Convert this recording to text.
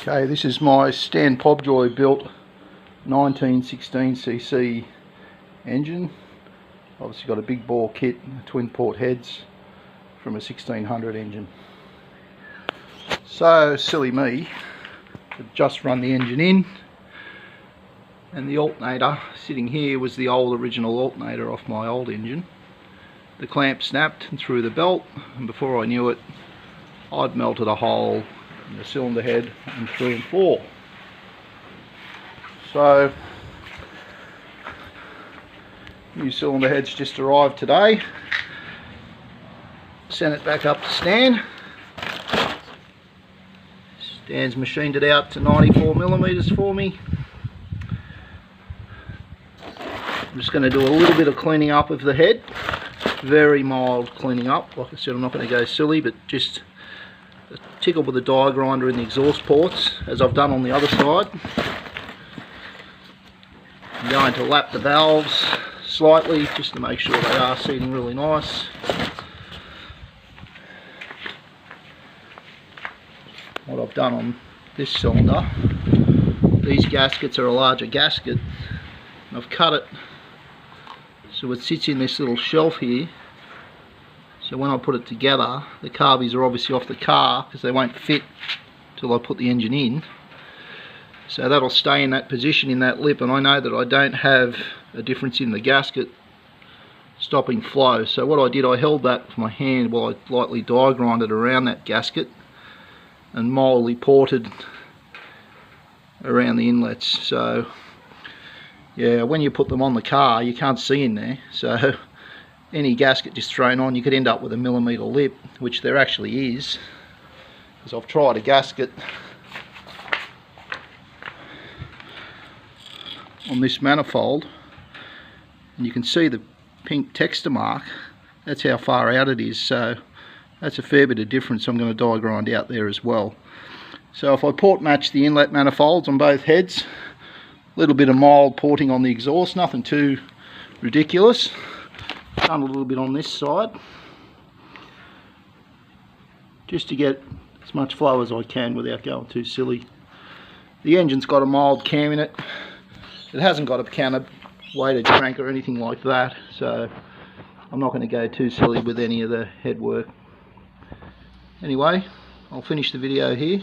Okay, this is my Stan Pobjoy built 1916cc engine. Obviously got a big bore kit, twin port heads from a 1600 engine. So silly me, I've just run the engine in, and the alternator sitting here was the old original alternator off my old engine. The clamp snapped and through the belt, and before I knew it I'd melted a hole in the cylinder head on 3 and 4. So new cylinder heads just arrived today. Sent it back up to Stan. Stan's machined it out to 94mm for me. I'm just going to do a little bit of cleaning up of the head. Very mild cleaning up. Like I said, I'm not going to go silly, but just a tickle with a die grinder in the exhaust ports, as I've done on the other side. I'm going to lap the valves slightly just to make sure they are seating really nice. What I've done on this cylinder, these gaskets are a larger gasket. I've cut it so it sits in this little shelf here. So when I put it together, the carbies are obviously off the car because they won't fit till I put the engine in. So that'll stay in that position in that lip, and I know that I don't have a difference in the gasket stopping flow. So what I did, I held that with my hand while I lightly die grinded around that gasket and mildly ported around the inlets. So yeah, when you put them on the car you can't see in there, so any gasket just thrown on you could end up with a millimetre lip, which there actually is, because I've tried a gasket on this manifold and you can see the pink texture mark. That's how far out it is, so that's a fair bit of difference. I'm going to die grind out there as well. So if I port match the inlet manifolds on both heads, a little bit of mild porting on the exhaust, nothing too ridiculous. Done a little bit on this side just to get as much flow as I can without going too silly. The engine's got a mild cam in it. It hasn't got a counter weighted crank or anything like that, so I'm not going to go too silly with any of the head work. Anyway, I'll finish the video here.